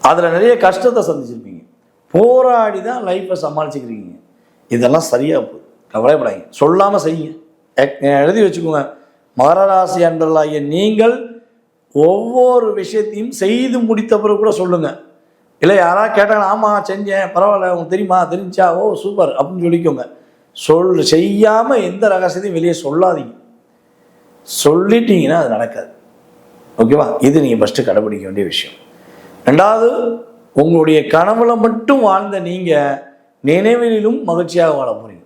அதில் நிறைய கஷ்டத்தை சந்திச்சிருப்பீங்க. போராடி தான் லைஃப்பை சமாளிச்சுக்கிறீங்க. இதெல்லாம் சரியாக போகுது, கவலைப்படாதீங்க. சொல்லாமல் செய்யுங்க. எழுதி வச்சுக்கோங்க. மகர ராசி அன்பர்களாகிய நீங்கள் ஒவ்வொரு விஷயத்தையும் செய்து முடித்த பிறகு கூட சொல்லுங்கள். இல்லை யாராவது கேட்டாங்க, ஆமாம் செஞ்சேன், பரவாயில்ல, உங்களுக்கு தெரியுமா, தெரிஞ்சா, ஓ சூப்பர் அப்படின்னு சொல்லிக்கோங்க. செய்யாமல் எந்த ரகசியத்தையும் வெளியே சொல்லாதீங்க. சொல்லிட்டீங்கன்னா அது நடக்காது. ஓகேவா? இது நீங்கள் ஃபஸ்ட்டு கடைபிடிக்க வேண்டிய விஷயம். ரெண்டாவது, உங்களுடைய கனவுல மட்டும் வாழ்ந்த நீங்கள் நினைவிலும் மகிழ்ச்சியாக வாழ போகிறீங்க.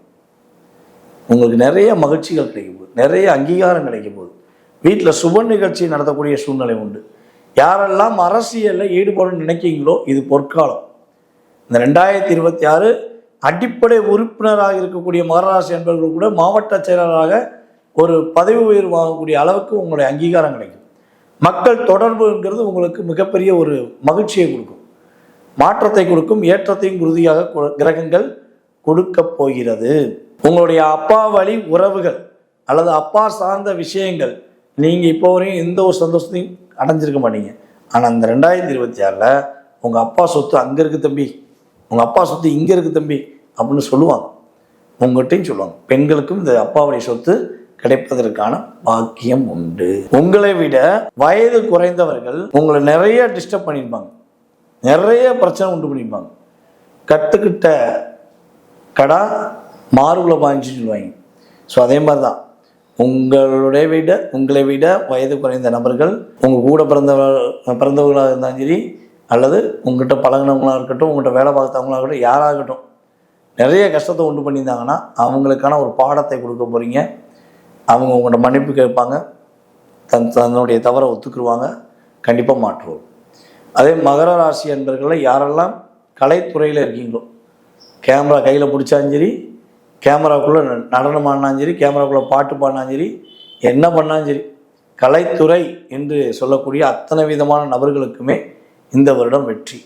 உங்களுக்கு நிறைய மகிழ்ச்சிகள் கிடைக்க போகுது, நிறைய அங்கீகாரம் கிடைக்க போகுது. வீட்டில் சுப நிகழ்ச்சி நடத்தக்கூடிய சூழ்நிலை உண்டு. யாரெல்லாம் அரசியலில் ஈடுபடணும்னு நினைக்கிறீங்களோ இது பொற்காலம். இந்த 2026 அடிப்படை உறுப்பினராக இருக்கக்கூடிய மகராசி என்பவர்கள் கூட மாவட்ட செயலராக ஒரு பதவி உயர்வு வாங்கக்கூடிய அளவுக்கு உங்களுடைய அங்கீகாரம் கிடைக்கும். மக்கள் தொடர்புங்கிறது உங்களுக்கு மிகப்பெரிய ஒரு மகிழ்ச்சியை கொடுக்கும், மாற்றத்தை கொடுக்கும், ஏற்றத்தையும் உறுதியாக கிரகங்கள் கொடுக்க போகிறது. உங்களுடைய அப்பா வழி உறவுகள் அல்லது அப்பா சார்ந்த விஷயங்கள் நீங்கள் இப்போ வரையும் எந்த ஒரு சந்தோஷத்தையும் அடைஞ்சிருக்க மாட்டீங்க. ஆனால் இந்த 2026 உங்கள் அப்பா சொத்து அங்கே இருக்குது தம்பி, உங்கள் அப்பா சொத்து இங்கே இருக்குது தம்பி அப்படின்னு சொல்லுவாங்க. உங்கள்கிட்டையும் சொல்லுவாங்க. பெண்களுக்கும் இந்த அப்பாவுடைய சொத்து கிடைப்பதற்கான பாக்கியம் உண்டு. உங்களை விட வயது குறைந்தவர்கள் உங்களை நிறைய டிஸ்டர்ப் பண்ணியிருப்பாங்க, நிறைய பிரச்சனை உண்டு பண்ணியிருப்பாங்க. கற்றுக்கிட்ட கடா மாறுகுல பாய்ச்சின்னு சொல்லுவாங்க. ஸோ அதே மாதிரி தான் உங்களை விட வயது குறைந்த நபர்கள் உங்கள் கூட பிறந்தவர்களாக இருந்தாலும் சரி, அல்லது உங்கள்கிட்ட பழகினவங்களாக இருக்கட்டும், உங்கள்கிட்ட வேலை பார்த்தவங்களாக இருக்கட்டும், யாராகட்டும், நிறைய கஷ்டத்தை உண்டு பண்ணியிருந்தாங்கன்னா அவங்களுக்கான ஒரு பாடத்தை கொடுக்க போகிறீங்க. அவங்க உங்கள்கிட்ட மன்னிப்பு கேட்பாங்க, தன்னுடைய தவறை ஒத்துக்குருவாங்க, கண்டிப்பாக மாற்றுவோம். அதே மகர ராசி என்பர்களில் யாரெல்லாம் கலைத்துறையில் இருக்கீங்களோ, கேமரா கையில் பிடிச்சாலும் சரி, கேமராக்குள்ளே நடனம் ஆடினாலும் சரி, கேமராக்குள்ளே பாட்டு பாடினாலும் சரி, என்ன பண்ணாலும் சரி, கலைத்துறை என்று சொல்லக்கூடிய அத்தனை விதமான நபர்களுக்குமே இந்த வருடம் வெற்றி.